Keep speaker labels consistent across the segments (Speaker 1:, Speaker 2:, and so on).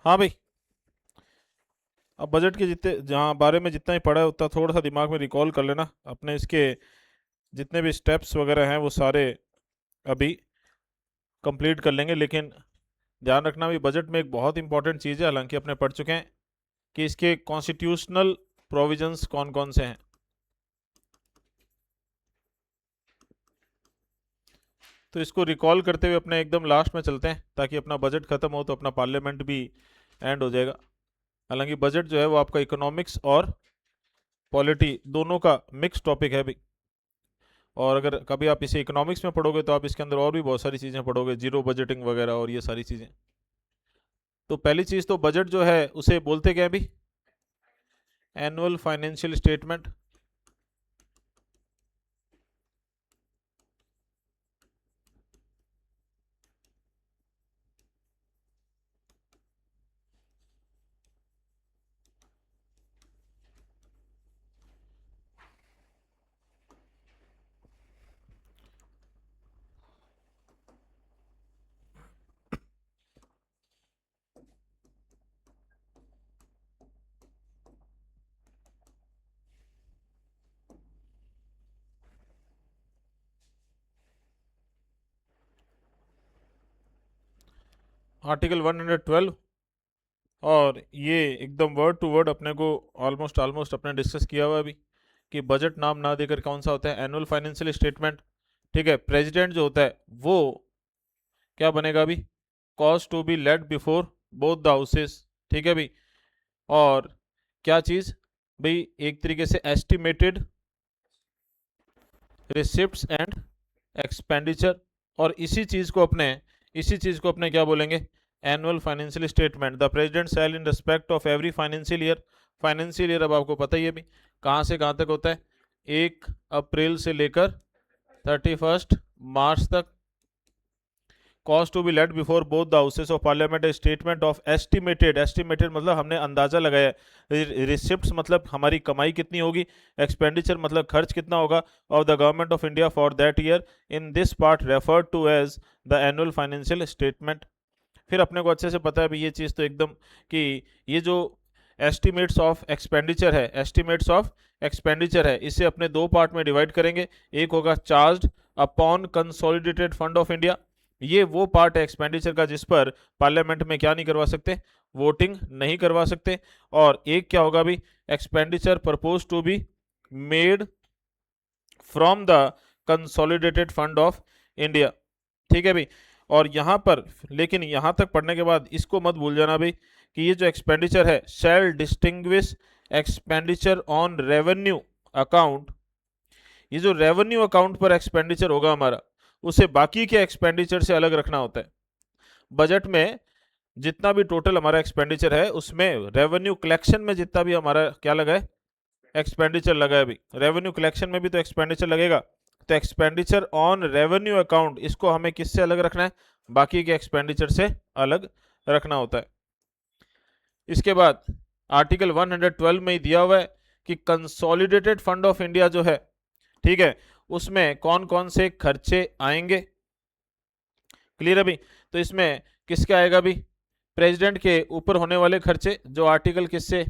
Speaker 1: हाँ भाई, अब बजट के जितने जहाँ बारे में जितना ही पढ़ा है उतना थोड़ा सा दिमाग में रिकॉल कर लेना। अपने इसके जितने भी स्टेप्स वगैरह हैं वो सारे अभी कंप्लीट कर लेंगे। लेकिन ध्यान रखना भी, बजट में एक बहुत इंपॉर्टेंट चीज़ है, हालांकि अपने पढ़ चुके हैं, कि इसके कॉन्स्टिट्यूशनल प्रोविजंस कौन कौन से हैं। तो इसको रिकॉल करते हुए अपने एकदम लास्ट में चलते हैं, ताकि अपना बजट खत्म हो तो अपना पार्लियामेंट भी एंड हो जाएगा। हालांकि बजट जो है वो आपका इकोनॉमिक्स और पॉलिटी दोनों का मिक्स टॉपिक है भी। और अगर कभी आप इसे इकोनॉमिक्स में पढ़ोगे तो आप इसके अंदर और भी बहुत सारी चीज़ें पढ़ोगे, जीरो बजटिंग वगैरह और ये सारी चीज़ें। तो पहली चीज़ तो बजट जो है उसे बोलते क्या है भी? Annual financial statement. आर्टिकल 112। और ये एकदम वर्ड टू वर्ड अपने को ऑलमोस्ट ऑलमोस्ट अपने डिस्कस किया हुआ है अभी, कि बजट नाम ना देकर कौन सा होता है? Annual financial statement. ठीक है, प्रेसिडेंट जो होता है वो क्या बनेगा अभी? Cause to be laid before both the houses. ठीक है भाई। और क्या चीज़ भाई? एक तरीके से एस्टिमेटेड रिसिप्ट्स एंड एक्सपेंडिचर। और इसी चीज़ को अपने क्या बोलेंगे? Annual financial statement. The president shall in respect of every financial year. Financial year अब आपको पता ही है भी कहाँ से कहाँ तक होता है। 1 अप्रैल से लेकर 31 मार्च तक। Cause to be laid before both the houses of parliament a statement of estimated मतलब हमने अंदाजा लगाया है। रिसिप्ट्स मतलब हमारी कमाई कितनी होगी। एक्सपेंडिचर मतलब खर्च कितना होगा of the government of India for that year. In this part referred to as the annual financial statement. फिर अपने को अच्छे से पता है भी ये चीज़ तो एकदम, कि ये जो एस्टिमेट्स ऑफ एक्सपेंडिचर है इसे अपने दो पार्ट में डिवाइड करेंगे। एक होगा charge upon consolidated fund of India. ये वो पार्ट है एक्सपेंडिचर का जिस पर पार्लियामेंट में क्या नहीं करवा सकते? वोटिंग नहीं करवा सकते। और एक क्या होगा भी? Expenditure propose to be made from the consolidated fund of India. ठीक है भाई। और यहाँ पर लेकिन यहाँ तक पढ़ने के बाद इसको मत भूल जाना भाई, कि ये जो एक्सपेंडिचर है shall distinguish expenditure on revenue account. ये जो रेवेन्यू अकाउंट पर एक्सपेंडिचर होगा हमारा, उसे बाकी के एक्सपेंडिचर से अलग रखना होता है। बजट में जितना भी टोटल हमारा एक्सपेंडिचर है उसमें रेवेन्यू कलेक्शन में जितना भी हमारा क्या लगा है? एक्सपेंडिचर लगा है भी। रेवेन्यू कलेक्शन में भी तो एक्सपेंडिचर लगेगा। तो एक्सपेंडिचर ऑन रेवेन्यू अकाउंट इसको हमें किससे अलग रखना है? बाकी के एक्सपेंडिचर से अलग रखना होता है। इसके बाद आर्टिकल 112 में ही दिया हुआ है कि कंसोलिडेटेड फंड ऑफ इंडिया जो है, ठीक है, उसमें कौन कौन से खर्चे आएंगे। क्लियर है भाई? तो इसमें किसके आएगा भी? प्रेसिडेंट के ऊपर होने वाले खर्चे, जो आर्टिकल किससे?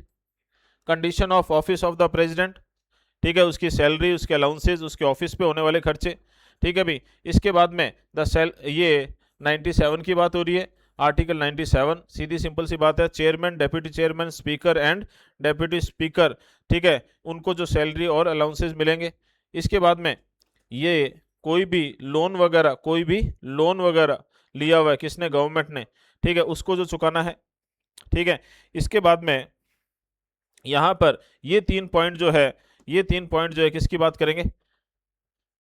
Speaker 1: Condition of office of the president. ठीक है, उसकी सैलरी, उसके अलाउंसेज, उसके ऑफिस पे होने वाले खर्चे। ठीक है भाई। इसके बाद में ये 97 की बात हो रही है। आर्टिकल 97 सीधी सिंपल सी बात है, chairman, deputy chairman, speaker and deputy speaker, ठीक है, उनको जो सैलरी और अलाउंसेज मिलेंगे। इसके बाद में ये कोई भी लोन वगैरह लिया हुआ है किसने? गवर्नमेंट ने। ठीक है, उसको जो चुकाना है। ठीक है। इसके बाद में यहाँ पर ये 3 पॉइंट जो है किसकी बात करेंगे?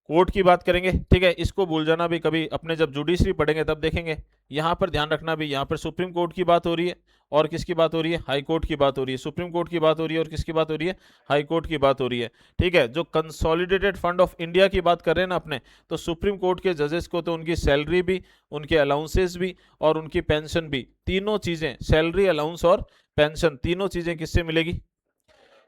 Speaker 1: कोर्ट की बात करेंगे। ठीक है, इसको भूल जाना भी, कभी अपने जब जुडिशरी पढ़ेंगे तब देखेंगे। यहाँ पर ध्यान रखना भी, यहाँ पर सुप्रीम कोर्ट की बात हो रही है और किसकी बात हो रही है? हाई कोर्ट की बात हो रही है। सुप्रीम कोर्ट की बात हो रही है और किसकी बात हो रही है? हाई कोर्ट की बात हो रही है। ठीक है, जो कंसोलिडेटेड फंड ऑफ इंडिया की बात कर रहे हैं ना अपने, तो सुप्रीम कोर्ट के जजेस को तो उनकी सैलरी भी, उनके अलाउंसेस भी और उनकी पेंशन भी, तीनों चीज़ें, सैलरी, अलाउंस और पेंशन, तीनों चीज़ें किससे मिलेगी?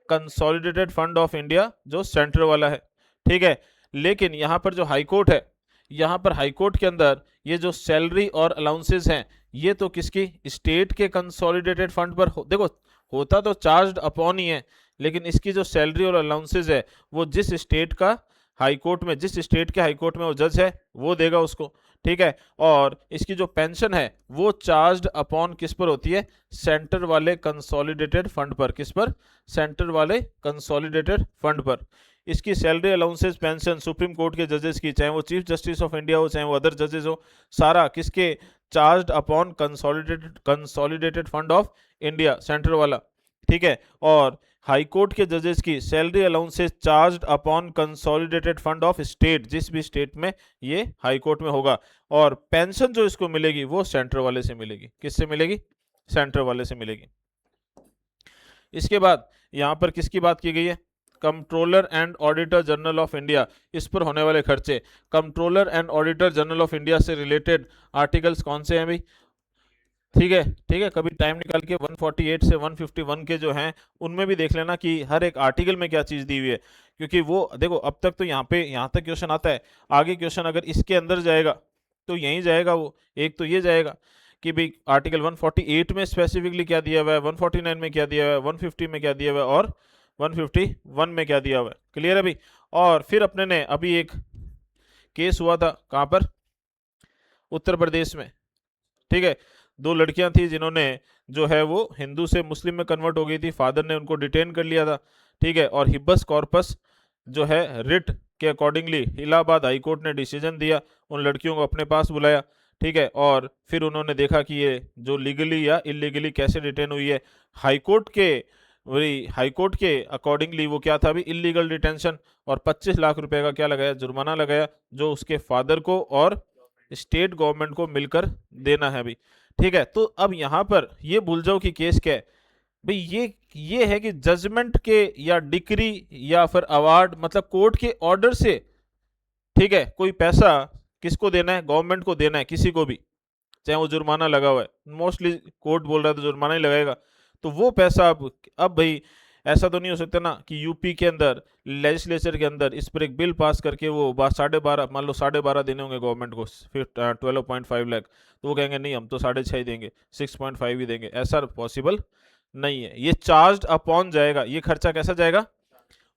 Speaker 1: कंसोलिडेटेड फंड ऑफ इंडिया जो सेंटर वाला है। ठीक है। लेकिन यहाँ पर जो हाई कोर्ट है, यहाँ पर हाई कोर्ट के अंदर ये जो सैलरी और अलाउंसेस हैं ये तो किसकी, स्टेट के कंसोलिडेटेड फंड पर देखो होता तो चार्ज अपॉन ही है, लेकिन इसकी जो सैलरी और अलाउंसेज है वो जिस स्टेट का हाई कोर्ट में, जिस स्टेट के हाई कोर्ट में वो जज है वो देगा उसको, ठीक है। और इसकी जो पेंशन है वो चार्ज अपॉन किस पर होती है, सेंटर वाले कंसोलिडेटेड फंड पर। किस पर, सेंटर वाले कंसोलिडेटेड फंड पर। इसकी salary allowances pension supreme court के जजेस की, चाहे वो चीफ जस्टिस ऑफ इंडिया हो चाहे वो अदर जजेस हो, सारा किसके, charge upon consolidated fund of India, centre वाला, ठीक है। और हाई कोर्ट के जजेस की salary allowances charge upon consolidated fund of state, जिस भी स्टेट में ये हाई कोर्ट में होगा। और पेंशन जो इसको मिलेगी वो सेंटर वाले से मिलेगी। किससे मिलेगी, सेंटर वाले से मिलेगी। इसके बाद यहां पर किसकी बात की गई है, controller and auditor general of India, इस पर होने वाले खर्चे। Controller and auditor general of India से रिलेटेड आर्टिकल्स कौन से हैं भाई, ठीक है, ठीक है। कभी टाइम निकाल के 148 से 151 के जो हैं उनमें भी देख लेना कि हर एक आर्टिकल में क्या चीज़ दी हुई है, क्योंकि वो देखो अब तक तो यहाँ तक क्वेश्चन आता है, आगे क्वेश्चन अगर इसके अंदर जाएगा तो यहीं जाएगा वो। एक तो ये जाएगा कि भाई आर्टिकल 148 में स्पेसिफिकली क्या दिया हुआ है, 149 में क्या दिया हुआ है, 150 में क्या दिया हुआ है और 151 में क्या दिया हुआ है। क्लियर है भाई। और फिर अपने ने अभी एक केस हुआ था, कहाँ पर, उत्तर प्रदेश में, ठीक है। दो लड़कियां थी जिन्होंने जो है वो हिंदू से मुस्लिम में कन्वर्ट हो गई थी, फादर ने उनको डिटेन कर लिया था, ठीक है। और हिब्बस कॉर्पस जो है रिट के अकॉर्डिंगली इलाहाबाद हाई कोर्ट ने डिसीजन दिया, उन लड़कियों को अपने पास बुलाया, ठीक है। और फिर उन्होंने देखा कि ये जो लीगली या इलीगली कैसे डिटेन हुई है। हाई कोर्ट के वही हाई कोर्ट के अकॉर्डिंगली वो क्या था अभी, इलीगल डिटेंशन। और 25 लाख रुपए का क्या लगाया, जुर्माना लगाया, जो उसके फादर को और स्टेट गवर्नमेंट को मिलकर देना है अभी, ठीक है। तो अब यहां पर ये भूल जाओ कि केस क्या है भाई, ये है कि जजमेंट के या डिक्री या फिर अवार्ड, मतलब कोर्ट के ऑर्डर से, ठीक है, कोई पैसा किसको देना है, गवर्नमेंट को देना है, किसी को भी, चाहे वो जुर्माना लगा हुआ है, मोस्टली कोर्ट बोल रहा है तो जुर्माना ही लगाएगा। तो वो पैसा अब भाई ऐसा तो नहीं हो सकता ना कि यूपी के अंदर लेजिस्लेचर के अंदर इस पर एक बिल पास करके वो 12.5, मान लो 12.5 देने होंगे गवर्नमेंट को, फिर 12.5 लाख, तो वो कहेंगे नहीं हम तो 6.5 ही देंगे, 6.5 ही देंगे। ऐसा पॉसिबल नहीं है। ये चार्ज अपॉन जाएगा, ये खर्चा कैसा जाएगा,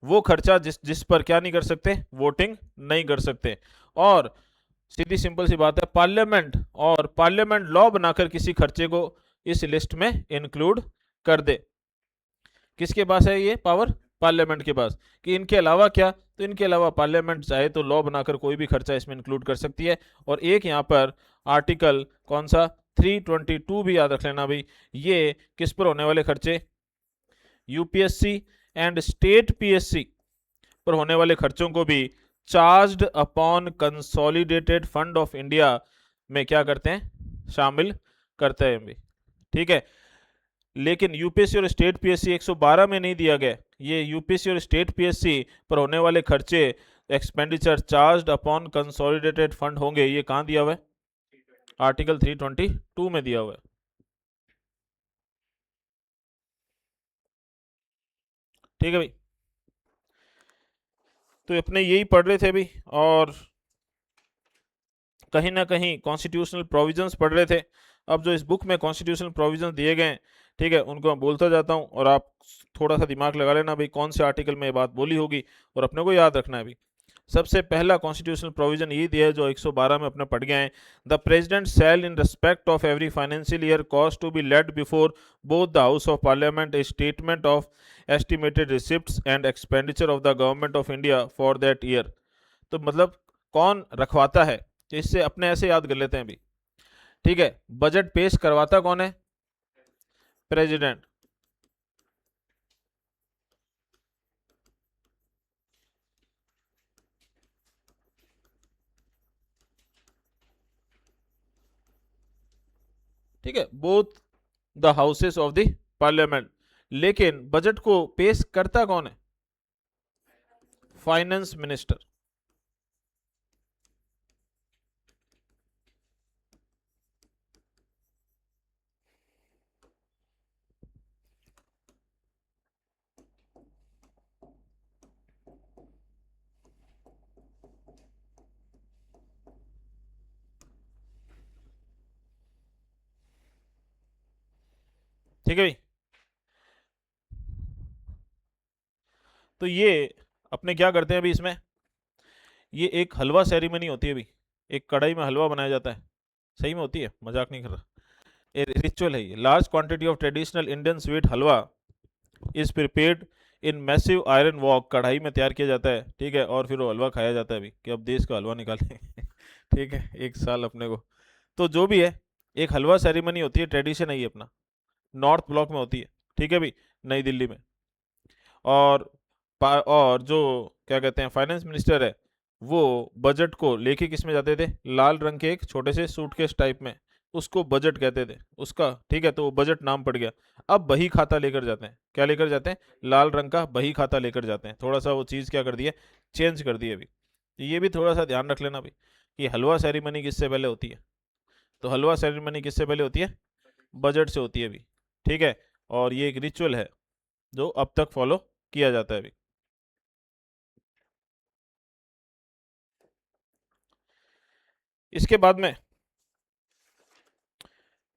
Speaker 1: वो खर्चा जिस जिस पर क्या नहीं कर सकते, वोटिंग नहीं कर सकते। और सीधी सिंपल सी बात है, पार्लियामेंट लॉ बनाकर किसी खर्चे को इस लिस्ट में इंक्लूड कर दे। किसके पास है ये पावर, पार्लियामेंट के पास। कि इनके अलावा क्या, तो इनके अलावा पार्लियामेंट चाहे तो लॉ बनाकर कोई भी खर्चा इसमें इंक्लूड कर सकती है। और एक यहाँ पर आर्टिकल कौन सा, 322 भी याद रख लेना भाई, ये किस पर होने वाले खर्चे, यूपीएससी एंड स्टेट पीएससी पर होने वाले खर्चों को भी charged upon consolidated fund of India में क्या करते हैं, शामिल करते हैं भी, ठीक है। लेकिन यूपीएससी और स्टेट पीएससी 112 में नहीं दिया गया, ये यूपीएससी और स्टेट पीएससी पर होने वाले खर्चे expenditure charged upon consolidated fund होंगे, ये कहां दिया हुआ है, आर्टिकल 322 में दिया हुआ है, ठीक है भाई। तो अपने यही पढ़ रहे थे भी, और कहीं ना कहीं कॉन्स्टिट्यूशनल प्रोविजंस पढ़ रहे थे। अब जो इस बुक में कॉन्स्टिट्यूशनल प्रोविजंस दिए गए हैं, ठीक है, उनको मैं बोलता जाता हूँ और आप थोड़ा सा दिमाग लगा लेना भाई कौन से आर्टिकल में ये बात बोली होगी, और अपने को याद रखना है अभी। सबसे पहला कॉन्स्टिट्यूशनल प्रोविजन ये दिया है जो 112 में अपने पढ़ गए हैं, the president shall in respect of every financial year cause to be laid before both the house of parliament a statement of estimated receipts and expenditure of the government of India for that year. तो मतलब कौन रखवाता है, तो इससे अपने ऐसे याद कर लेते हैं अभी, ठीक है। बजट पेश करवाता कौन है, प्रेसिडेंट, ठीक है, both the houses of the parliament. लेकिन बजट को पेश करता कौन है, फाइनेंस मिनिस्टर, ठीक है भाई। तो ये अपने क्या करते हैं अभी इसमें, ये एक हलवा सेरेमनी होती है अभी, एक कढ़ाई में हलवा बनाया जाता है, सही में होती है, मजाक नहीं कर रहा, ये रिचुअल है। ये large quantity of traditional Indian sweet halwa is prepared in massive iron walk, कढ़ाई में तैयार किया जाता है, ठीक है, और फिर वो हलवा खाया जाता है अभी कि अब देश का हलवा निकालें ठीक है, एक साल अपने को। तो जो भी है, एक हलवा सेरेमनी होती है, ट्रेडिशन है ये अपना, नॉर्थ ब्लॉक में होती है, ठीक है भाई, नई दिल्ली में। और और जो क्या कहते हैं फाइनेंस मिनिस्टर है, वो बजट को लेके किस में जाते थे, लाल रंग के एक छोटे से सूटकेस टाइप में, उसको बजट कहते थे उसका, ठीक है, तो वो बजट नाम पड़ गया। अब बही खाता लेकर जाते हैं, क्या लेकर जाते हैं, लाल रंग का बही खाता लेकर जाते हैं, थोड़ा सा वो चीज़ क्या कर दी है, चेंज कर दी है अभी। तो ये भी थोड़ा सा ध्यान रख लेना भाई कि हलवा सेरेमनी किससे पहले होती है, तो हलवा सेरेमनी किससे पहले होती है, बजट से होती है अभी, ठीक है। और ये एक रिचुअल है जो अब तक फॉलो किया जाता है अभी। इसके बाद में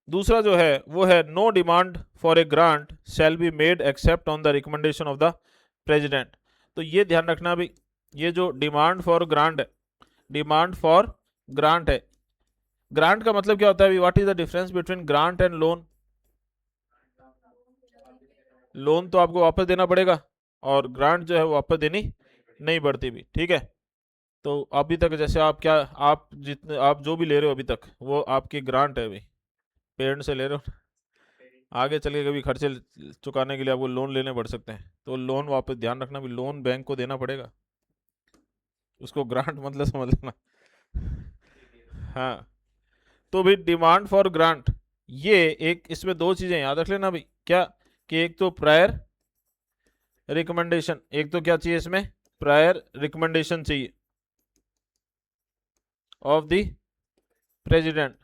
Speaker 1: दूसरा जो है वो है no demand for a grant shall be made except on the recommendation of the president. तो ये ध्यान रखना भी, ये जो डिमांड फॉर ग्रांट है, डिमांड फॉर ग्रांट है, ग्रांट का मतलब क्या होता है, what is the difference between grant and loan. Loan तो आपको वापस देना पड़ेगा, और ग्रांट जो है वो वापस देनी नहीं पड़ती भी, ठीक है। तो अभी तक जैसे आप क्या, आप जितने आप जो भी ले रहे हो अभी तक वो आपकी ग्रांट है भाई, पेरेंट से ले रहे हो। आगे चल के कभी खर्चे चुकाने के लिए आपको लोन लेने पड़ सकते हैं, तो लोन वापस ध्यान रखना भी, लोन बैंक को देना पड़ेगा, उसको ग्रांट मतलब समझ लेना हाँ। तो भाई डिमांड फॉर ग्रांट, ये एक, इसमें दो चीजें याद रख लेना भाई, क्या कि एक तो प्रायर रिकमेंडेशन, एक तो क्या चाहिए इसमें, प्रायर रिकमेंडेशन चाहिए ऑफ द प्रेसिडेंट।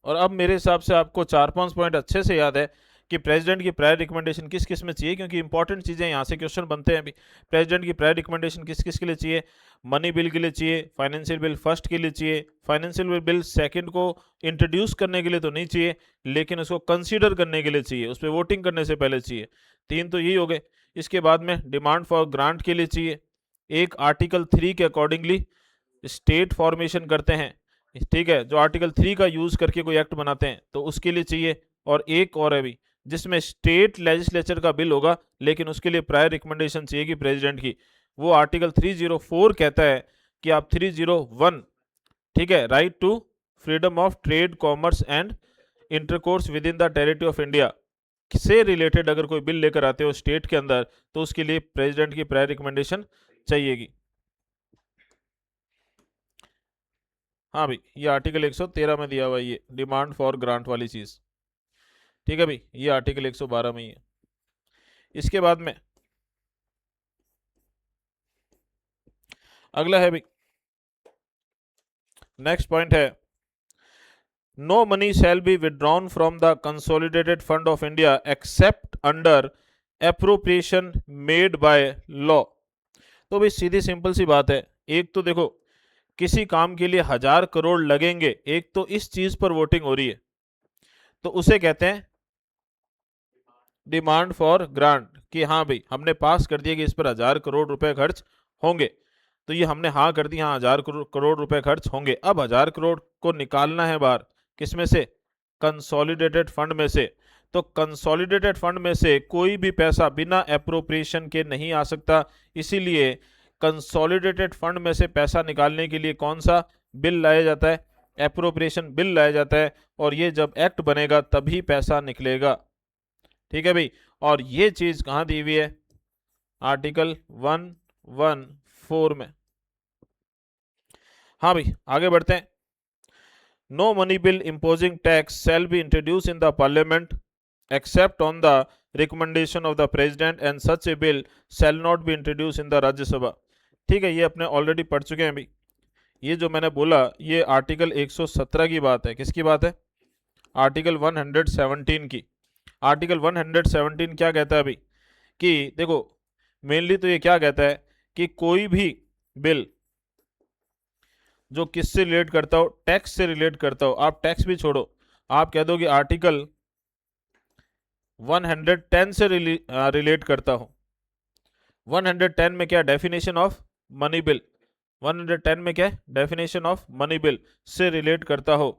Speaker 1: और अब मेरे हिसाब से आपको 4-5 पॉइंट अच्छे से याद है कि प्रेसिडेंट की प्रायर रिकमेंडेशन किस किस में चाहिए, क्योंकि इंपॉर्टेंट चीज़ें यहाँ से क्वेश्चन बनते हैं अभी। प्रेसिडेंट की प्रायर रिकमेंडेशन किस किस के लिए चाहिए, मनी बिल के लिए चाहिए, फाइनेंशियल बिल फर्स्ट के लिए चाहिए, फाइनेंशियल बिल सेकंड को इंट्रोड्यूस करने के लिए तो नहीं चाहिए, लेकिन उसको कंसीडर करने के लिए चाहिए, उस पर वोटिंग करने से पहले चाहिए। तीन तो यही हो गए। इसके बाद में डिमांड फॉर ग्रांट के लिए चाहिए, एक आर्टिकल 3 के अकॉर्डिंगली स्टेट फॉर्मेशन करते हैं, ठीक है, जो आर्टिकल 3 का यूज करके कोई एक्ट बनाते हैं तो उसके लिए चाहिए। और एक और है भी जिसमें स्टेट लेजिस्लेचर का बिल होगा, लेकिन उसके लिए प्रायर रिकमेंडेशन चाहिए कि प्रेसिडेंट की, वो आर्टिकल 304 कहता है कि आप 301, ठीक है, right to freedom of trade commerce and intercourse within the territory of India से रिलेटेड अगर कोई बिल लेकर आते हो स्टेट के अंदर, तो उसके लिए प्रेसिडेंट की प्रायर रिकमेंडेशन चाहिएगी। हाँ भाई, ये आर्टिकल 113 में दिया हुआ है, ये डिमांड फॉर ग्रांट वाली चीज, ठीक है भाई, ये आर्टिकल 112 में ही है। इसके बाद में अगला है भाई, नेक्स्ट पॉइंट है no money shall be withdrawn from the consolidated fund of India except under appropriation made by law. तो भाई सीधी सिंपल सी बात है, एक तो देखो किसी काम के लिए 1000 करोड़ लगेंगे, एक तो इस चीज पर वोटिंग हो रही है, तो उसे कहते हैं डिमांड फॉर ग्रांट, कि हाँ भाई हमने पास कर दिया कि इस पर 1000 करोड़ रुपए खर्च होंगे, तो ये हमने हाँ कर दी, हाँ 1000 करोड़ रुपए खर्च होंगे। अब 1000 करोड़ को निकालना है बाहर, किसमें से, कंसोलिडेटेड फंड में से। तो कंसोलिडेटेड फंड में से कोई भी पैसा बिना अप्रोप्रिएशन के नहीं आ सकता, इसीलिए कंसोलिडेटेड फंड में से पैसा निकालने के लिए कौन सा बिल लाया जाता है, अप्रोप्रिएशन बिल लाया जाता है, और ये जब एक्ट बनेगा तभी पैसा निकलेगा, ठीक है भाई। और ये चीज कहां दी हुई है, आर्टिकल 114 में। हाँ भाई आगे बढ़ते हैं। No money bill imposing tax shall be introduce in the parliament except on the recommendation of the president and such a bill shall not be introduce in the Rajya Sabha. ठीक है, ये अपने ऑलरेडी पढ़ चुके हैं भाई। ये जो मैंने बोला ये आर्टिकल 117 की बात है, किसकी बात है, आर्टिकल 117 की। आर्टिकल 117 क्या कहता है भाई, कि देखो मेनली तो ये क्या कहता है कि कोई भी बिल जो किससे रिलेट करता हो, टैक्स से रिलेट करता हो, आप टैक्स भी छोड़ो, आप कह दो कि आर्टिकल 110 से रिलेट करता हूं। 110 में क्या डेफिनेशन ऑफ मनी बिल, 110 में क्या डेफिनेशन ऑफ मनी बिल से रिलेट करता हो,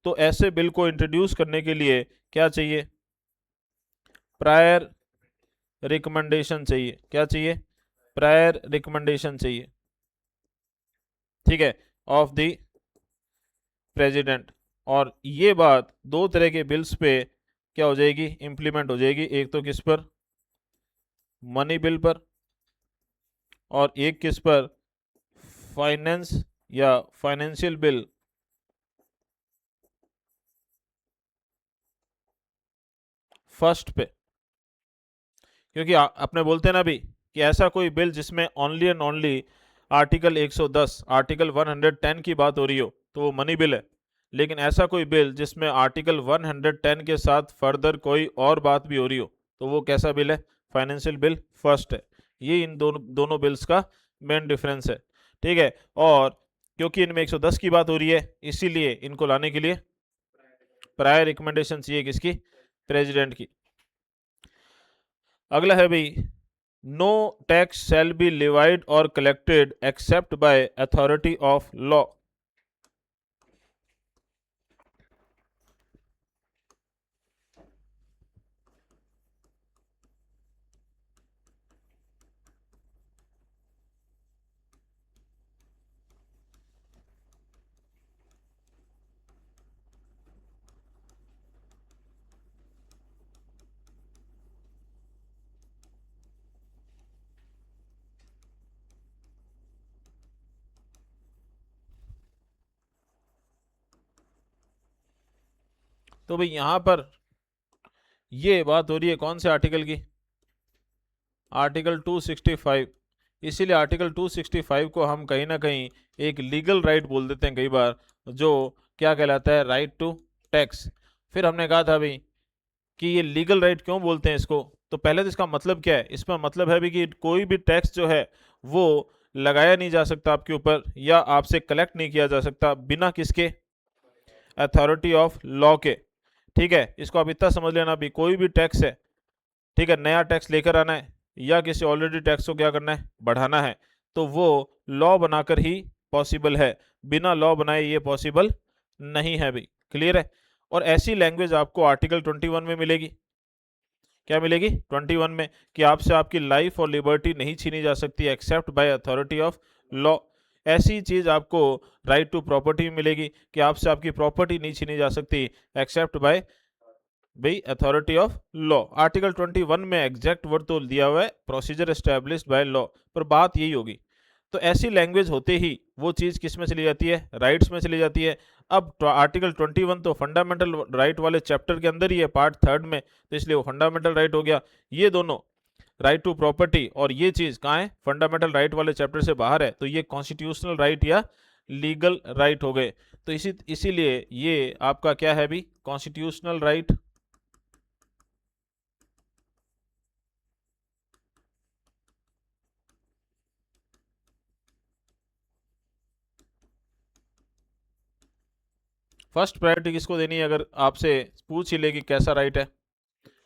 Speaker 1: तो ऐसे बिल को इंट्रोड्यूस करने के लिए क्या चाहिए? प्रायर रिकमेंडेशन चाहिए। क्या चाहिए? प्रायर रिकमेंडेशन चाहिए, ठीक है, ऑफ द प्रेसिडेंट। और ये बात दो तरह के बिल्स पे क्या हो जाएगी? इंप्लीमेंट हो जाएगी। एक तो किस पर? मनी बिल पर। और एक किस पर? फाइनेंस या फाइनेंशियल बिल फर्स्ट पे। क्योंकि अपने बोलते हैं ना अभी कि ऐसा कोई बिल जिसमें only and only article 110, article 110 की बात हो रही हो तो वो मनी बिल है। लेकिन ऐसा कोई बिल जिसमें आर्टिकल 110 के साथ फर्दर कोई और बात भी हो रही हो तो वो कैसा बिल है? फाइनेंशियल बिल फर्स्ट है। ये इन दोनों दोनों बिल्स का मेन डिफरेंस है, ठीक है। और क्योंकि इनमें 110 की बात हो रही है इसीलिए इनको लाने के लिए प्रायर रिकमेंडेशन चाहिए। किसकी? प्रेसिडेंट की। अगला है भाई, no tax shall be levied और collected except by authority of law. तो भाई यहां पर ये बात हो रही है कौन से आर्टिकल की? आर्टिकल 265। इसीलिए आर्टिकल 265 को हम कहीं ना कहीं एक लीगल राइट बोल देते हैं कई बार, जो क्या कहलाता है? Right to tax. फिर हमने कहा था भाई कि ये लीगल राइट क्यों बोलते हैं इसको, तो पहले तो इसका मतलब क्या है? इसका मतलब है भी कि कोई भी टैक्स जो है वो लगाया नहीं जा सकता आपके ऊपर या आपसे कलेक्ट नहीं किया जा सकता बिना किसके? अथॉरिटी ऑफ लॉ के। ठीक है, इसको आप इतना समझ लेना भी कोई भी टैक्स है, ठीक है, नया टैक्स लेकर आना है या किसी ऑलरेडी टैक्स को क्या करना है? बढ़ाना है, तो वो लॉ बनाकर ही पॉसिबल है। बिना लॉ बनाए ये पॉसिबल नहीं है भाई। क्लियर है? और ऐसी लैंग्वेज आपको आर्टिकल 21 में मिलेगी। क्या मिलेगी? 21 में कि आपसे आपकी लाइफ और लिबर्टी नहीं छीनी जा सकती accept by authority of law. ऐसी चीज आपको राइट टू प्रॉपर्टी में मिलेगी कि आपसे आपकी प्रॉपर्टी नहीं छीनी जा सकती एक्सेप्ट बाय भाई अथॉरिटी ऑफ लॉ। आर्टिकल 21 में एग्जैक्ट वर्ड तो दिया हुआ है प्रोसीजर एस्टेब्लिश्ड बाय लॉ, पर बात यही होगी। तो ऐसी लैंग्वेज होते ही वो चीज़ किस में चली जाती है? राइट्स में चली जाती है। अब आर्टिकल 21 तो फंडामेंटल राइट वाले चैप्टर के अंदर ही है, पार्ट थर्ड में, तो इसलिए वो फंडामेंटल राइट हो गया। ये दोनों राइट टू प्रॉपर्टी और ये चीज़ कहाँ है? फंडामेंटल राइट वाले चैप्टर से बाहर है, तो ये कॉन्स्टिट्यूशनल राइट या लीगल राइट हो गए। तो इसीलिए ये आपका क्या है भी? Constitutional right. फर्स्ट प्रायोरिटी किसको देनी है अगर आपसे पूछ ही ले कि कैसा राइट है?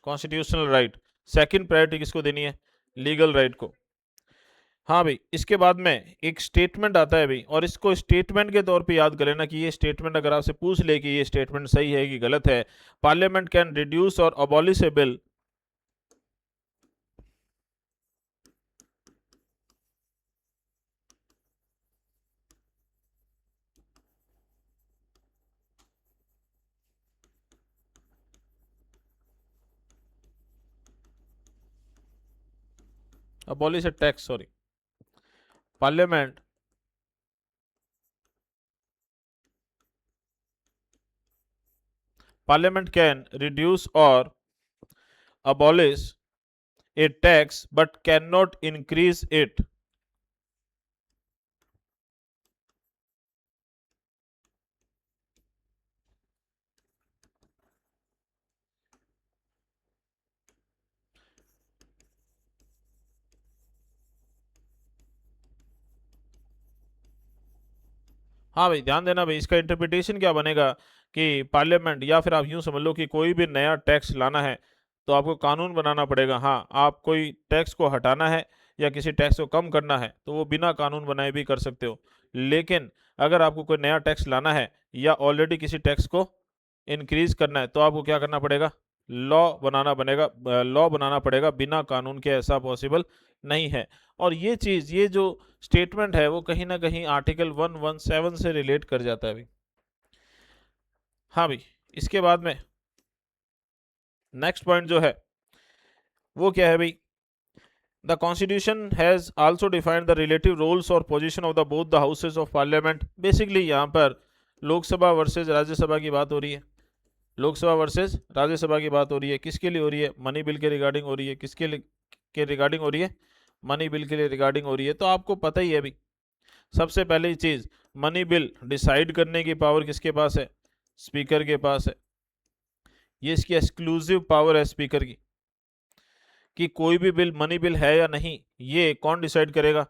Speaker 1: Constitutional right. सेकंड प्रायोरिटी किसको देनी है? लीगल राइट को। हाँ भाई, इसके बाद में एक स्टेटमेंट आता है भाई, और इसको स्टेटमेंट के तौर पे याद कर लेना कि ये स्टेटमेंट अगर आपसे पूछ ले कि ये स्टेटमेंट सही है कि गलत है। पार्लियामेंट कैन रिड्यूस और abolish A bill. Abolish A tax, sorry. Parliament parliament can reduce और abolish a tax but cannot increase it। हाँ भाई, ध्यान देना भाई, इसका इंटरप्रिटेशन क्या बनेगा कि पार्लियामेंट, या फिर आप यूं समझ लो कि कोई भी नया टैक्स लाना है तो आपको कानून बनाना पड़ेगा। हाँ, आप कोई टैक्स को हटाना है या किसी टैक्स को कम करना है तो वो बिना कानून बनाए भी कर सकते हो। लेकिन अगर आपको कोई नया टैक्स लाना है या ऑलरेडी किसी टैक्स को इंक्रीज करना है तो आपको क्या करना पड़ेगा, लॉ बनाना पड़ेगा। बिना कानून के ऐसा पॉसिबल नहीं है। और ये चीज़, ये जो स्टेटमेंट है वो कहीं ना कहीं आर्टिकल 117 से रिलेट कर जाता है भाई। हाँ भाई, इसके बाद में नेक्स्ट पॉइंट जो है वो क्या है भाई, the constitution has also defined the relative roles और position of the both the houses of parliament. Basically यहाँ पर लोकसभा वर्सेज राज्यसभा की बात हो रही है। लोकसभा वर्सेज राज्यसभा की बात हो रही है। किसके लिए हो रही है? मनी बिल के रिगार्डिंग हो रही है। किसके लिए के रिगार्डिंग हो रही है? मनी बिल के लिए रिगार्डिंग हो रही है। तो आपको पता ही है अभी, सबसे पहली चीज, मनी बिल डिसाइड करने की पावर किसके पास है? स्पीकर के पास है। ये इसकी एक्सक्लूसिव पावर है स्पीकर की, कि कोई भी बिल मनी बिल है या नहीं ये कौन डिसाइड करेगा?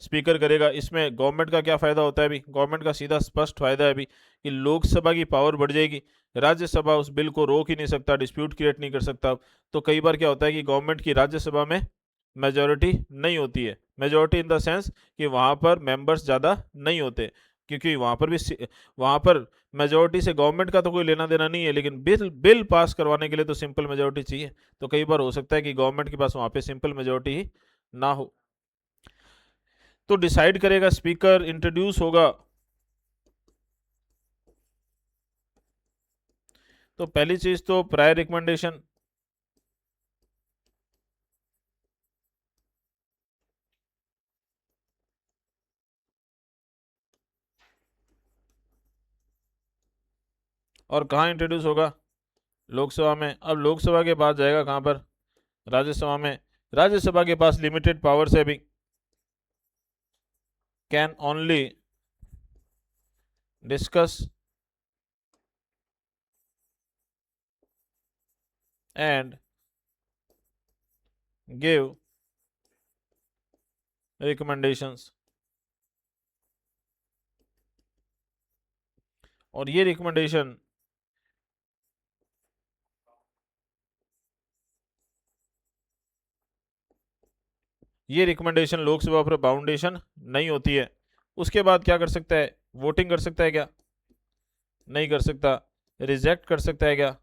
Speaker 1: स्पीकर करेगा। इसमें गवर्नमेंट का क्या फायदा होता है अभी? गवर्नमेंट का सीधा स्पष्ट फायदा है अभी कि लोकसभा की पावर बढ़ जाएगी, राज्यसभा उस बिल को रोक ही नहीं सकता, डिस्प्यूट क्रिएट नहीं कर सकता। तो कई बार क्या होता है कि गवर्नमेंट की राज्यसभा में मेजोरिटी नहीं होती है। मेजोरिटी इन द सेंस कि वहां पर मेंबर्स ज़्यादा नहीं होते, क्योंकि वहां पर मेजोरिटी से गवर्नमेंट का तो कोई लेना देना नहीं है, लेकिन बिल बिल पास करवाने के लिए तो सिंपल मेजोरिटी चाहिए। तो कई बार हो सकता है कि गवर्नमेंट के पास वहां पे सिंपल मेजोरिटी ही ना हो। तो डिसाइड करेगा स्पीकर, इंट्रोड्यूस होगा। तो पहली चीज तो प्रायर रिकमेंडेशन, और कहाँ इंट्रोड्यूस होगा? लोकसभा में। अब लोकसभा के पास जाएगा कहाँ पर? राज्यसभा में। राज्यसभा के पास लिमिटेड पावर्स है भी, can only discuss and give recommendations. और ये रिकमेंडेशन लोकसभा पर बाउंडेशन नहीं होती है। उसके बाद क्या कर सकता है? वोटिंग कर सकता है क्या? नहीं कर सकता। रिजेक्ट कर सकता है क्या?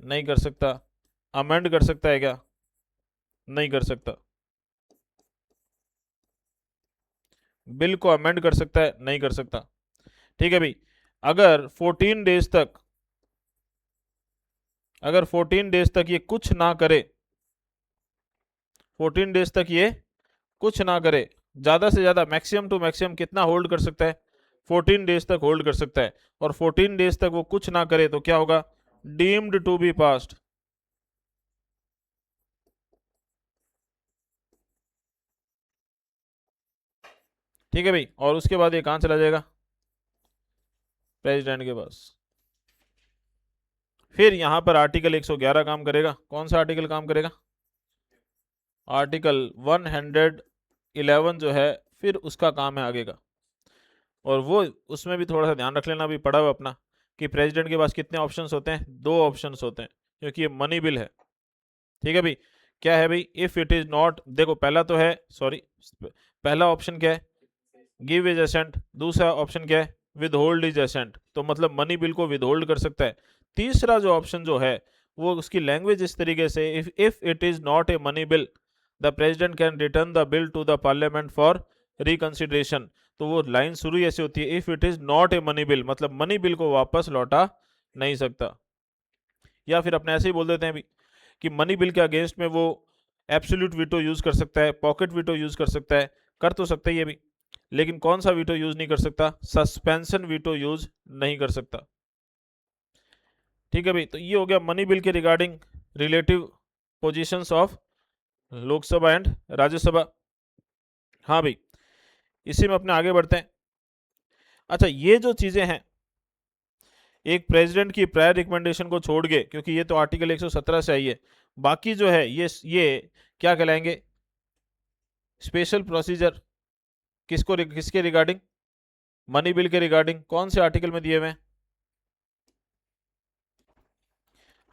Speaker 1: नहीं कर सकता। अमेंड कर सकता है क्या? नहीं कर सकता। बिल को अमेंड कर सकता है? नहीं कर सकता। ठीक है भाई। अगर 14 डेज तक अगर 14 डेज तक ये कुछ ना करे, 14 डेज तक ये कुछ ना करे, ज्यादा से ज्यादा मैक्सिमम टू मैक्सिमम कितना होल्ड कर सकता है? 14 डेज तक होल्ड कर सकता है। और 14 डेज तक वो कुछ ना करे तो क्या होगा? Deemed to be passed. ठीक है भाई। और उसके बाद ये कहां चला जाएगा? प्रेसिडेंट के पास। फिर यहां पर आर्टिकल 111 काम करेगा। कौन सा आर्टिकल काम करेगा? आर्टिकल 111 जो है, फिर उसका काम है आगे का। और वो उसमें भी थोड़ा सा ध्यान रख लेना भी पड़ा हुआ अपना, कि प्रेसिडेंट के पास कितने ऑप्शंस होते हैं? 2 ऑप्शंस होते हैं, क्योंकि ये मनी बिल है। ठीक है भाई। क्या है भाई? इफ इट इज नॉट, देखो पहला तो है, सॉरी, पहला ऑप्शन क्या है? Give his assent. दूसरा ऑप्शन क्या है? Withhold his assent. तो मतलब मनी बिल को विद होल्ड कर सकता है। तीसरा जो ऑप्शन जो है वो उसकी लैंग्वेज इस तरीके से, if it is not a money bill the president can return the bill to the parliament for reconsideration. तो वो लाइन शुरू ही ऐसे होती है, if it is not a money bill, मतलब मनी बिल को वापस लौटा नहीं सकता। या फिर अपने ऐसे ही बोल देते हैं भी कि मनी बिल के अगेंस्ट में वो एब्सोल्यूट वीटो यूज कर सकता है, पॉकेट वीटो यूज कर सकता है, कर तो सकता ही है भी, लेकिन कौन सा वीटो यूज नहीं कर सकता? सस्पेंशन वीटो यूज नहीं कर सकता। ठीक है भाई। तो ये हो गया मनी बिल के regarding relative positions of Lok Sabha and Rajya Sabha. हाँ भाई, इसी में अपने आगे बढ़ते हैं। अच्छा, ये जो चीजें हैं, एक प्रेसिडेंट की प्रायर रिकमेंडेशन को छोड़ के, क्योंकि ये तो आर्टिकल 117 से आई है, बाकी जो है ये क्या कहलाएंगे? Special procedure. किसके रिगार्डिंग? मनी बिल के रिगार्डिंग। कौन से आर्टिकल में दिए हुए हैं?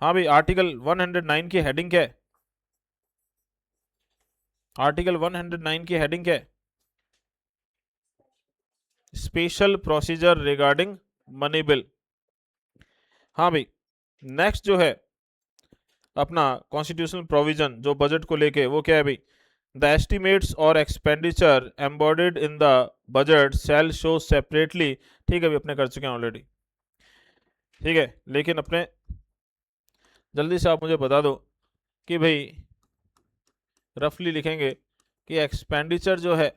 Speaker 1: हाँ भाई, आर्टिकल 109 की हेडिंग क्या है? आर्टिकल 109 की हेडिंग क्या है? Special procedure regarding money bill. हाँ भाई, नेक्स्ट जो है अपना कॉन्स्टिट्यूशनल प्रोविजन जो बजट को लेके, वो क्या है भाई? द एस्टिमेट्स और expenditure embodied in the budget shall show separately. ठीक है, अभी अपने कर चुके हैं ऑलरेडी। ठीक है, लेकिन अपने जल्दी से आप मुझे बता दो कि भाई रफली लिखेंगे कि एक्सपेंडिचर जो है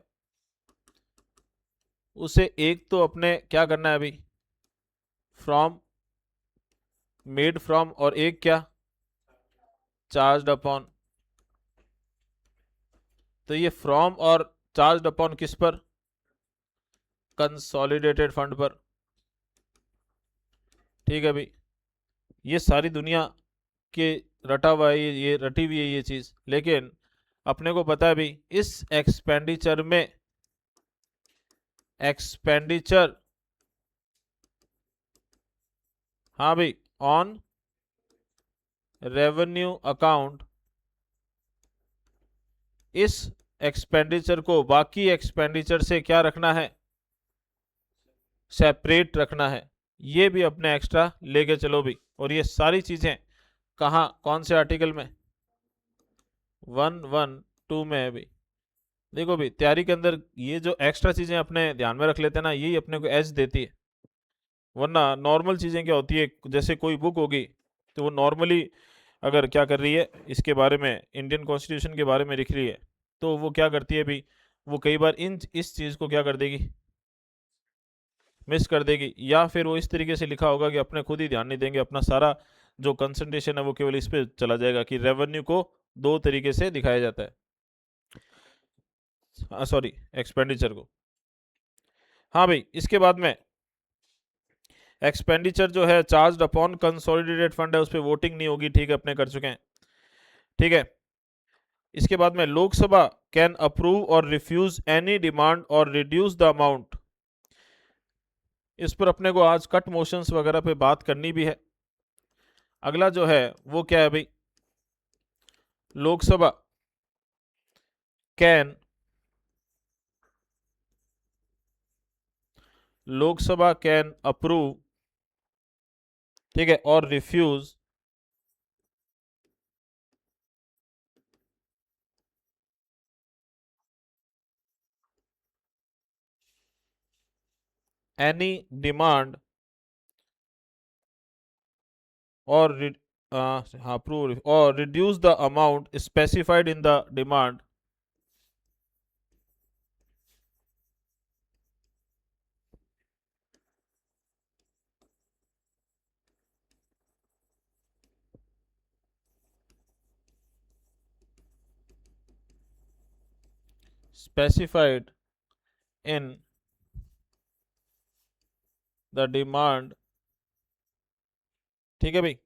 Speaker 1: उसे एक तो अपने क्या करना है अभी? फ्रॉम, मेड फ्रॉम, और एक क्या? Charged upon. तो ये फ्रॉम और चार्ज्ड अपॉन किस पर? कंसोलिडेटेड फंड पर। ठीक है भाई, ये सारी दुनिया के रटा हुआ है, ये रटी हुई है ये चीज, लेकिन अपने को पता है भाई इस एक्सपेंडिचर में, एक्सपेंडिचर, हाँ भाई, ऑन रेवेन्यू अकाउंट, इस एक्सपेंडिचर को बाकी एक्सपेंडिचर से क्या रखना है? सेपरेट रखना है। ये भी अपने एक्स्ट्रा लेके चलो भी। और ये सारी चीजें कहाँ, कौन से आर्टिकल में? 112 में है भी। देखो भी तैयारी के अंदर ये जो एक्स्ट्रा चीजें अपने ध्यान में रख लेते हैं ना, यही अपने को एज देती है। वरना नॉर्मल चीजें क्या होती है, जैसे कोई बुक होगी तो वो नॉर्मली अगर क्या कर रही है, इसके बारे में, इंडियन कॉन्स्टिट्यूशन के बारे में लिख रही है, तो वो क्या करती है भी, वो कई बार इन इस चीज को क्या कर देगी, मिस कर देगी, या फिर वो इस तरीके से लिखा होगा कि अपने खुद ही ध्यान नहीं देंगे, अपना सारा जो कंसंट्रेशन है वो केवल इस पे चला जाएगा कि रेवेन्यू को दो तरीके से दिखाया जाता है, सॉरी, एक्सपेंडिचर को। हाँ भाई, इसके बाद में एक्सपेंडिचर जो है चार्ज अपॉन कंसोलिडेटेड फंड है, उस पर वोटिंग नहीं होगी। ठीक है, अपने कर चुके हैं। ठीक है, इसके बाद में लोकसभा कैन अप्रूव और रिफ्यूज एनी डिमांड और रिड्यूस द अमाउंट। इस पर अपने को आज कट मोशंस वगैरह पे बात करनी भी है। अगला जो है वो क्या है भाई? Lok Sabha can, Lok Sabha can approve, ठीक है, और रिफ्यूज एनी डिमांड और हाँ, अप्रूव और reduce the amount specified in the demand specified in the demand। ठीक है भाई,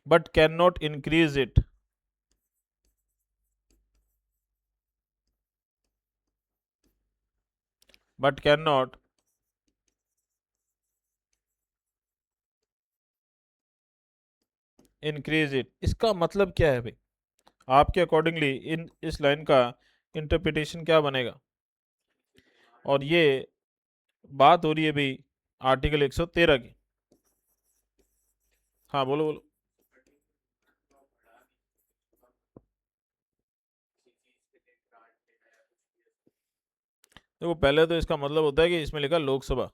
Speaker 1: but can not increase it, but can not increase it. इसका मतलब क्या है भाई? आपके अकॉर्डिंगली इन इस लाइन का इंटरप्रिटेशन क्या बनेगा? और ये बात हो रही है भाई आर्टिकल 113 की। हाँ, बोलो बोलो। देखो, पहले तो इसका मतलब होता है कि इसमें लिखा लोकसभा,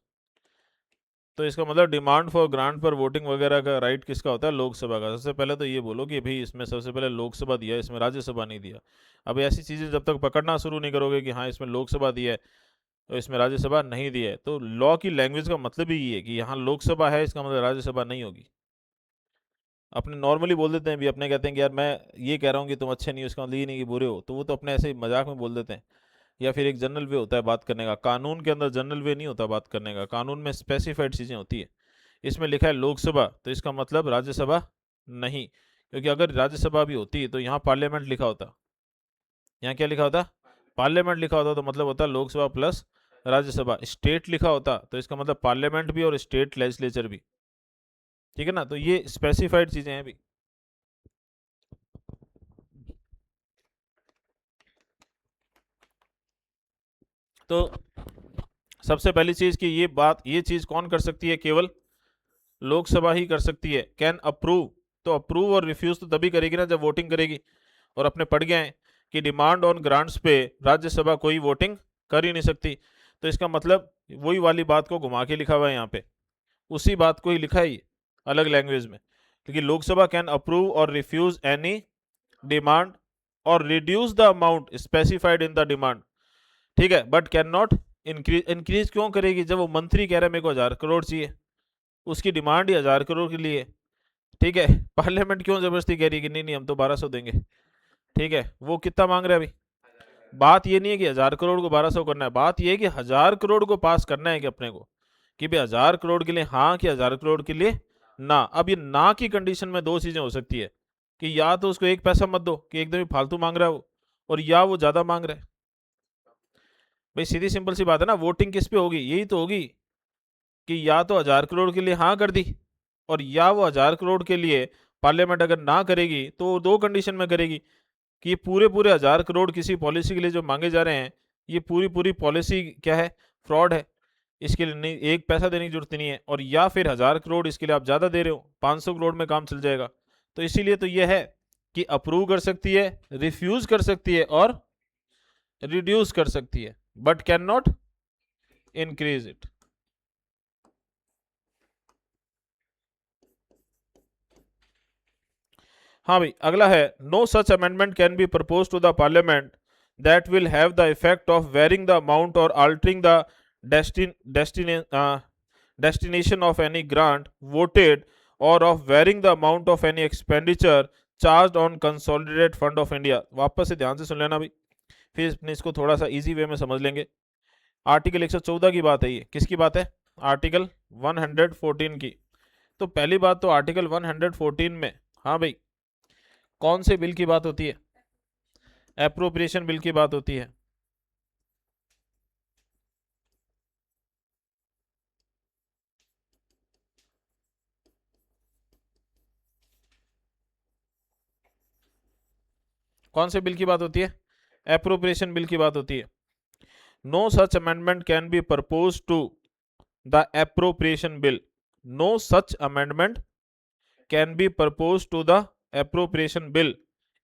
Speaker 1: तो इसका मतलब डिमांड फॉर ग्रांट पर वोटिंग वगैरह का राइट किसका होता है? लोकसभा का। सबसे पहले तो ये बोलो कि भाई इसमें सबसे पहले लोकसभा दिया है, इसमें राज्यसभा नहीं दिया। अब ऐसी चीज़ें जब तक पकड़ना शुरू नहीं करोगे कि हाँ इसमें लोकसभा दिया है तो इसमें राज्यसभा नहीं दिया है, तो लॉ की लैंग्वेज का मतलब ही ये है कि यहाँ लोकसभा है, इसका मतलब राज्यसभा नहीं होगी। अपने नॉर्मली बोल देते हैं भी, अपने कहते हैं कि यार मैं ये कह रहा हूँ कि तुम अच्छे नहीं हो, इसका मतलब ये नहीं कि बुरे हो, तो वो तो अपने ऐसे ही मजाक में बोल देते हैं। या फिर एक जनरल वे होता है बात करने का, कानून के अंदर जनरल वे नहीं होता बात करने का, कानून में स्पेसिफाइड चीज़ें होती है। इसमें लिखा है लोकसभा, तो इसका मतलब राज्यसभा नहीं, क्योंकि अगर राज्यसभा भी होती तो यहाँ पार्लियामेंट लिखा होता। यहाँ क्या लिखा होता? पार्लियामेंट लिखा होता, तो मतलब होता लोकसभा प्लस राज्यसभा। स्टेट लिखा होता तो इसका मतलब पार्लियामेंट भी और स्टेट लेजिस्लेचर भी। ठीक है ना, तो ये स्पेसिफाइड चीज़ें हैं भी। तो सबसे पहली चीज कि ये चीज कौन कर सकती है, केवल लोकसभा ही कर सकती है। कैन अप्रूव, तो अप्रूव और रिफ्यूज तो तभी करेगी ना जब वोटिंग करेगी। और अपने पढ़ गए हैं कि डिमांड ऑन ग्रांट्स पे राज्यसभा कोई वोटिंग कर ही नहीं सकती। तो इसका मतलब वही वाली बात को घुमा के लिखा हुआ है यहाँ पे, उसी बात को ही लिखा है अलग लैंग्वेज में। क्योंकि लोकसभा कैन अप्रूव और रिफ्यूज एनी डिमांड और reduce the amount specified in the demand, ठीक है, बट कैन नॉट इंक्रीज क्यों करेगी जब वो मंत्री कह रहा है मेरे को 1000 करोड़ चाहिए, उसकी डिमांड ही 1000 करोड़ के लिए, ठीक है। पार्लियामेंट क्यों जबरदस्ती कह रही है कि नहीं नहीं हम तो 1200 देंगे, ठीक है। वो कितना मांग रहा है अभी, बात ये नहीं है कि 1000 करोड़ को 1200 करना है, बात ये है कि 1000 करोड़ को पास करना है कि अपने को, कि भाई 1000 करोड़ के लिए हाँ कि 1000 करोड़ के लिए ना। अब ये ना की कंडीशन में दो चीजें हो सकती है कि या तो उसको एक पैसा मत दो कि एकदम ही फालतू मांग रहा है वो, और या वो ज्यादा मांग रहा है। भाई सीधी सिंपल सी बात है ना, वोटिंग किस पे होगी, यही तो होगी कि या तो 1000 करोड़ के लिए हाँ कर दी, और या वो 1000 करोड़ के लिए पार्लियामेंट अगर ना करेगी तो वो दो कंडीशन में करेगी कि ये पूरे पूरे 1000 करोड़ किसी पॉलिसी के लिए जो मांगे जा रहे हैं, ये पूरी पूरी पॉलिसी क्या है, फ्रॉड है, इसके लिए नहीं एक पैसा देने की जरूरत नहीं है, और या फिर 1000 करोड़ इसके लिए आप ज़्यादा दे रहे हो, 500 करोड़ में काम चल जाएगा। तो इसीलिए तो ये है कि अप्रूव कर सकती है, रिफ्यूज कर सकती है और रिड्यूस कर सकती है, but can not increase it. हाँ भाई, अगला है no such amendment can be propose to the parliament that will have the effect of varying the amount or altering the destination of any grant voted or of varying the amount of any expenditure charged on consolidated fund of India। वापस से ध्यान से सुन लेना भाई, फिर इसको थोड़ा सा इजी वे में समझ लेंगे। आर्टिकल 114 की बात है, ये किसकी बात है, आर्टिकल 114 की। तो पहली बात तो आर्टिकल 114 में, हाँ भाई, कौन से बिल की बात होती है, एप्रोप्रिएशन बिल की बात होती है। कौन से बिल की बात होती है, एप्रोप्रिएशन बिल की बात होती है। No such amendment can be propose to the appropriation bill, no such amendment can be proposed to the appropriation bill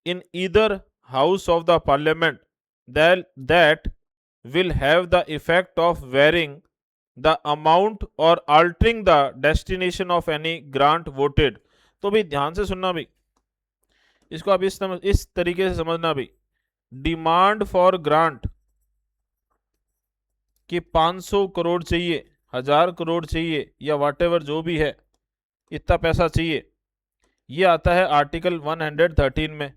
Speaker 1: in either house of the parliament that will have the effect of varying the amount or altering the destination of any grant voted। तो भाई ध्यान से सुनना भाई, इसको आप इस तरीके से समझना भाई, डिमांड फॉर ग्रांट कि 500 करोड़ चाहिए, 1000 करोड़ चाहिए, या वाटेवर जो भी है, इतना पैसा चाहिए, ये आता है आर्टिकल 113 में।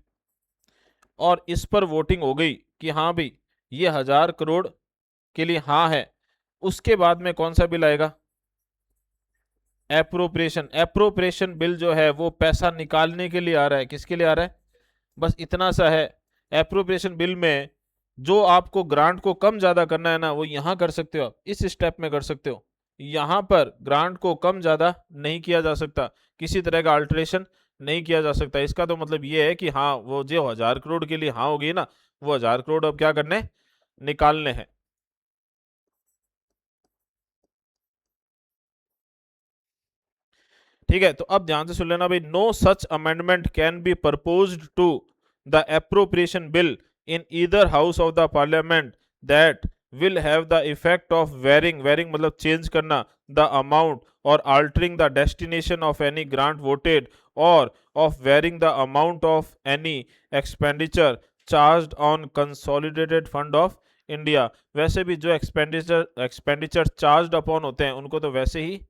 Speaker 1: और इस पर वोटिंग हो गई कि हाँ भाई ये 1000 करोड़ के लिए हाँ है, उसके बाद में कौन सा बिल आएगा, एप्रोप्रिएशन। एप्रोप्रिएशन बिल जो है वो पैसा निकालने के लिए आ रहा है, किसके लिए आ रहा है, बस इतना सा है। एप्रोप्रिएशन बिल में जो आपको ग्रांट को कम ज्यादा करना है ना, वो यहां कर सकते हो, आप इस स्टेप में कर सकते हो। यहां पर ग्रांट को कम ज्यादा नहीं किया जा सकता, किसी तरह का अल्टरेशन नहीं किया जा सकता। इसका तो मतलब ये है कि हाँ वो जो 1000 करोड़ के लिए हाँ होगी ना, वो 1000 करोड़ अब क्या करने, निकालने हैं। ठीक है, तो अब ध्यान से सुन लेना भाई, no such amendment can be proposed to the appropriation bill in either house of the parliament that will have the effect of varying मतलब चेंज करना, the amount or altering the destination of any grant voted or of varying the amount of any expenditure charged on consolidated fund of India. वैसे भी जो expenditure charged upon होते हैं उनको तो वैसे ही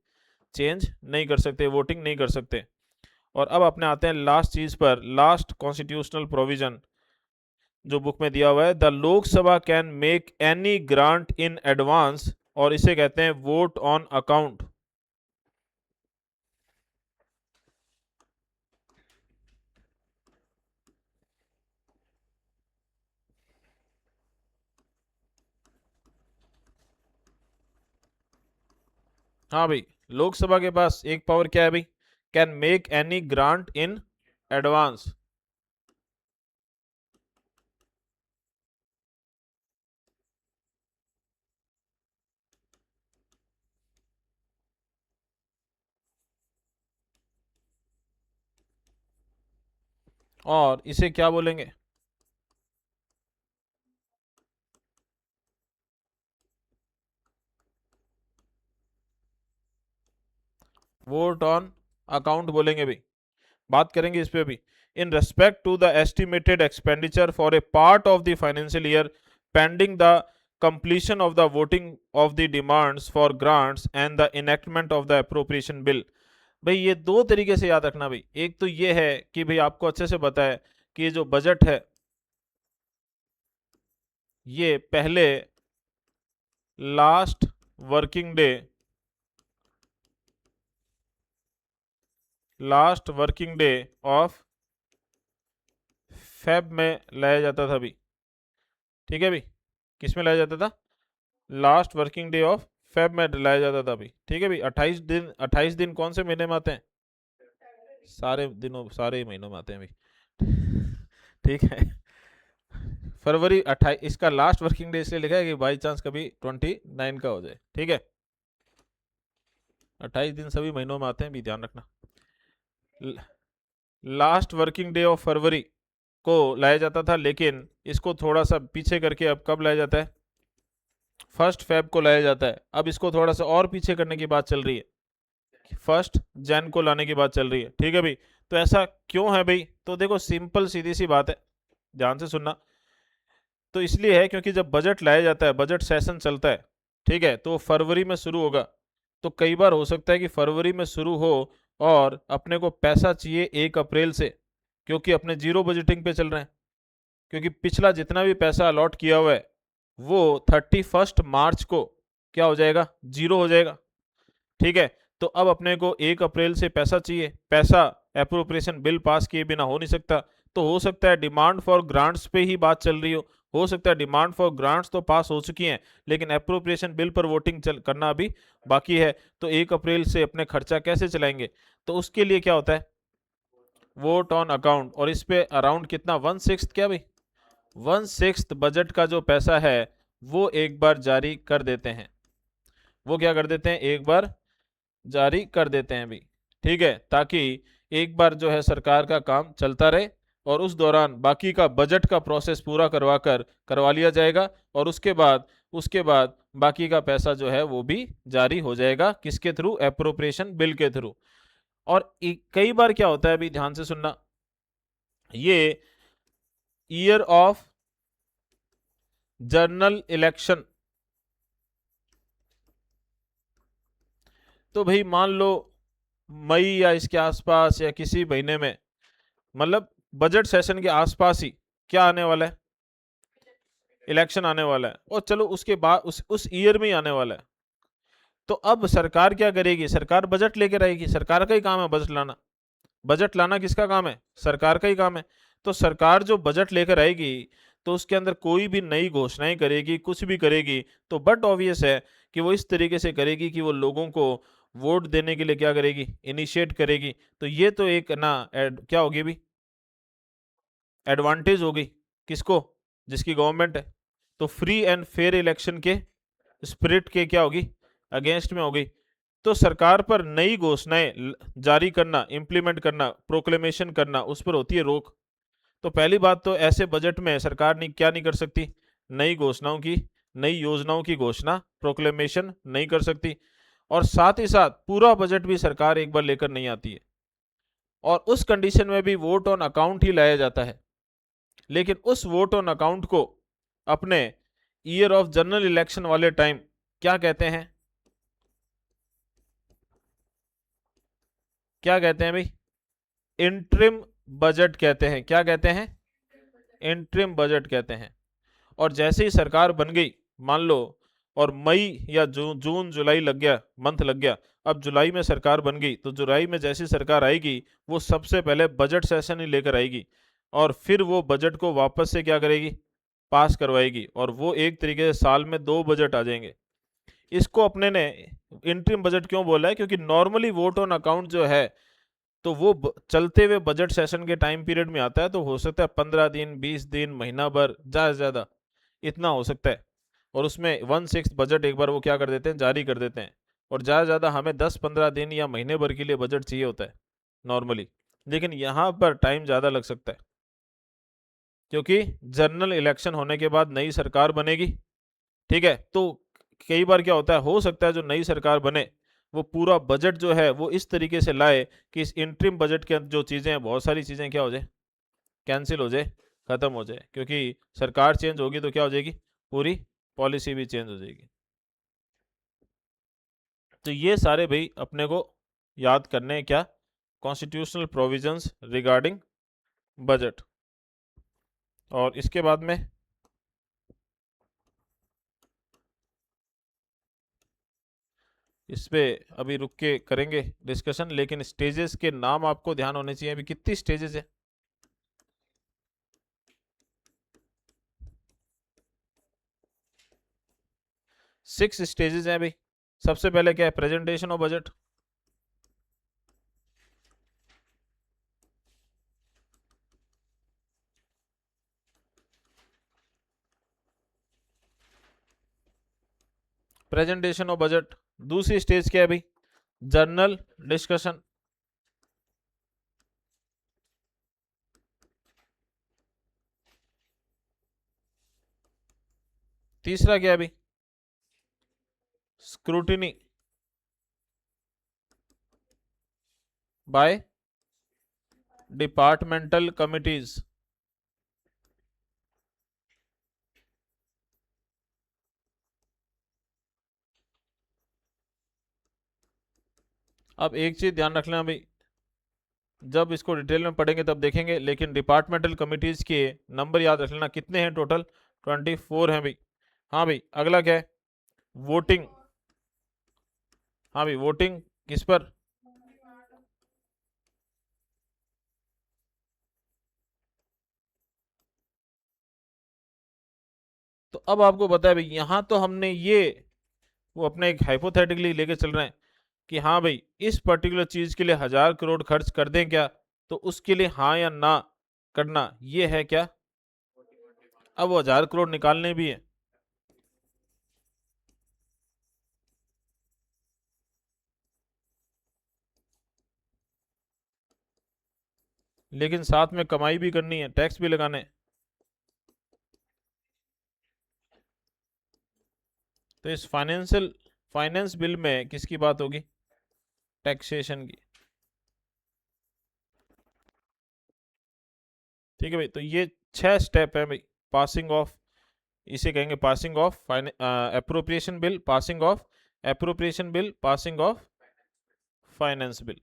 Speaker 1: चेंज नहीं कर सकते, वोटिंग नहीं कर सकते। और अब अपने आते हैं लास्ट चीज पर, लास्ट कॉन्स्टिट्यूशनल प्रोविजन जो बुक में दिया हुआ है, the Lok Sabha can make any grant in advance, और इसे कहते हैं वोट ऑन अकाउंट। हाँ भाई, लोकसभा के पास एक पावर क्या है भाई, can make any grant in advance. और इसे क्या बोलेंगे? वोट ऑन अकाउंट बोलेंगे भाई। बात करेंगे इस पे भी। In respect to the estimated expenditure for a part of the financial year pending the completion of the voting of the demands for grants and the enactment of the appropriation bill। भाई ये दो तरीके से याद रखना भाई। एक तो ये है कि भाई आपको अच्छे से पता है कि ये जो बजट है ये पहले last working day, last working day of Feb में लाया जाता था भाई। ठीक है भाई, किस में लाया जाता था? Last working day of Feb में लाया जाता था भाई। ठीक है भाई, 28 दिन, 28 दिन कौन से महीने में आते हैं? सारे दिनों, सारे महीनों में आते हैं भाई। ठीक है, फरवरी 28, इसका लास्ट वर्किंग डे इसलिए लिखा है कि बाई चांस कभी 29 का हो जाए। ठीक है, 28 दिन सभी महीनों में आते हैं भी, ध्यान रखना। Last working day of February को लाया जाता था, लेकिन इसको थोड़ा सा पीछे करके अब कब लाया जाता है? फर्स्ट फेब को लाया जाता है। अब इसको थोड़ा सा और पीछे करने की बात चल रही है, फर्स्ट जैन को लाने की बात चल रही है। ठीक है भाई, तो ऐसा क्यों है भाई? तो देखो सिंपल सीधी सी बात है, ध्यान से सुनना। तो इसलिए है क्योंकि जब बजट लाया जाता है, बजट सेशन चलता है, ठीक है, तो फरवरी में शुरू होगा। तो कई बार हो सकता है कि फरवरी में शुरू हो और अपने को पैसा चाहिए 1 अप्रैल से, क्योंकि अपने जीरो बजटिंग पे चल रहे हैं, क्योंकि पिछला जितना भी पैसा अलॉट किया हुआ है वो 31 मार्च को क्या हो जाएगा? जीरो हो जाएगा। ठीक है, तो अब अपने को 1 अप्रैल से पैसा चाहिए। पैसा एप्रोप्रिएशन बिल पास किए बिना हो नहीं सकता। तो हो सकता है डिमांड फॉर ग्रांट्स पे ही बात चल रही हो सकता है डिमांड फॉर ग्रांट्स तो पास हो चुकी हैं, लेकिन एप्रोप्रिएशन बिल पर वोटिंग करना अभी बाकी है। तो 1 अप्रैल से अपने खर्चा कैसे चलाएंगे? तो उसके लिए क्या होता है? Vote on account. और इस पे अराउंड कितना, 1/6 क्या भाई? 1/6 बजट का जो पैसा है वो एक बार जारी कर देते हैं। वो क्या कर देते हैं? एक बार जारी कर देते हैं भी। ठीक है, ताकि एक बार जो है सरकार का काम चलता रहे और उस दौरान बाकी का बजट का प्रोसेस पूरा करवा लिया जाएगा। और उसके बाद बाकी का पैसा जो है वो भी जारी हो जाएगा। किसके थ्रू? एप्रोप्रिएशन बिल के थ्रू। और कई बार क्या होता है अभी, ध्यान से सुनना, ये ईयर ऑफ जनरल इलेक्शन, तो भाई मान लो मई या इसके आसपास या किसी महीने में, मतलब बजट सेशन के आसपास ही क्या आने वाला है? इलेक्शन आने वाला है। और चलो उसके बाद उस ईयर में ही आने वाला है। तो अब सरकार क्या करेगी? सरकार बजट लेकर आएगी। सरकार का ही काम है बजट लाना। बजट लाना किसका काम है? सरकार का ही काम है। तो सरकार जो बजट लेकर आएगी तो उसके अंदर कोई भी नई घोषणाएं करेगी, कुछ भी करेगी, तो बट ऑब्वियस है कि वो इस तरीके से करेगी कि वो लोगों को वोट देने के लिए क्या करेगी? इनिशिएट करेगी। तो ये तो एक ना क्या होगी भी? एडवांटेज होगी। किसको? जिसकी गवर्नमेंट है। तो फ्री एंड फेयर इलेक्शन के स्पिरिट के क्या होगी? अगेंस्ट में होगी। तो सरकार पर नई घोषणाएं जारी करना, इंप्लीमेंट करना, प्रोक्लेमेशन करना, उस पर होती है रोक। तो पहली बात तो ऐसे बजट में सरकार क्या नहीं कर सकती? नई घोषणाओं की, नई योजनाओं की घोषणा, प्रोक्लेमेशन नहीं कर सकती। और साथ ही साथ पूरा बजट भी सरकार एक बार लेकर नहीं आती है। और उस कंडीशन में भी वोट ऑन अकाउंट ही लाया जाता है। लेकिन उस वोट ऑन अकाउंट को अपने ईयर ऑफ जनरल इलेक्शन वाले टाइम क्या कहते हैं? क्या कहते हैं भाई? इंट्रिम बजट कहते हैं। क्या कहते हैं? इंट्रिम बजट कहते हैं। और जैसे ही सरकार बन गई, मान लो, और मई या जून जुलाई लग गया, मंथ लग गया, अब जुलाई में सरकार बन गई, तो जुलाई में जैसी सरकार आएगी वो सबसे पहले बजट सेशन ही लेकर आएगी और फिर वो बजट को वापस से क्या करेगी? पास करवाएगी। और वो एक तरीके से साल में 2 बजट आ जाएंगे। इसको अपने ने इंटरिम बजट क्यों बोला है? क्योंकि नॉर्मली वोट ऑन अकाउंट जो है तो वो चलते हुए बजट सेशन के टाइम पीरियड में आता है। तो हो सकता है 15 दिन, 20 दिन, महीना भर, ज़्यादा से ज़्यादा इतना हो सकता है। और उसमें 1/6 बजट एक बार वो क्या कर देते हैं? जारी कर देते हैं। और ज़्यादा से ज़्यादा हमें 10-15 दिन या महीने भर के लिए बजट चाहिए होता है नॉर्मली, लेकिन यहाँ पर टाइम ज़्यादा लग सकता है। क्योंकि जनरल इलेक्शन होने के बाद नई सरकार बनेगी। ठीक है, तो कई बार क्या होता है, हो सकता है जो नई सरकार बने वो पूरा बजट जो है वो इस तरीके से लाए कि इस इंटरिम बजट के जो चीज़ें हैं, बहुत सारी चीज़ें क्या हो जाए, कैंसिल हो जाए, ख़त्म हो जाए, क्योंकि सरकार चेंज होगी तो क्या हो जाएगी, पूरी पॉलिसी भी चेंज हो जाएगी। तो ये सारे भाई अपने को याद करने हैं, क्या, कॉन्स्टिट्यूशनल प्रोविजंस रिगार्डिंग बजट। और इसके बाद में इस पे अभी रुक के करेंगे डिस्कशन, लेकिन स्टेजेस के नाम आपको ध्यान होने चाहिए। अभी कितनी स्टेजेस है, 6 स्टेजेस हैं भाई। सबसे पहले क्या है, presentation of budget. Presentation of budget. दूसरी स्टेज क्या है भाई, जर्नल डिस्कशन। तीसरा क्या है भाई, स्क्रूटिनी बाय डिपार्टमेंटल कमिटीज। अब एक चीज ध्यान रख लेना भाई, जब इसको डिटेल में पढ़ेंगे तब देखेंगे, लेकिन डिपार्टमेंटल कमिटीज के नंबर याद रख लेना, कितने हैं टोटल, 24 हैं भाई। हाँ भाई, अगला क्या है, वोटिंग। हाँ भाई, वोटिंग किस पर, तो अब आपको पता है भाई, यहाँ तो हमने ये वो अपने एक हाइपोथेटिकली लेके चल रहे हैं कि हाँ भाई इस पर्टिकुलर चीज के लिए 1000 करोड़ खर्च कर दें क्या, तो उसके लिए हाँ या ना करना, ये है क्या, अब वो 1000 करोड़ निकालने भी है। लेकिन साथ में कमाई भी करनी है, टैक्स भी लगाने हैं। तो इस फाइनेंस बिल में किसकी बात होगी, टैक्सेशन की। ठीक है भाई, तो ये 6 स्टेप है भाई, पासिंग ऑफ, इसे कहेंगे passing of appropriation bill, passing of appropriation bill, passing of finance bill.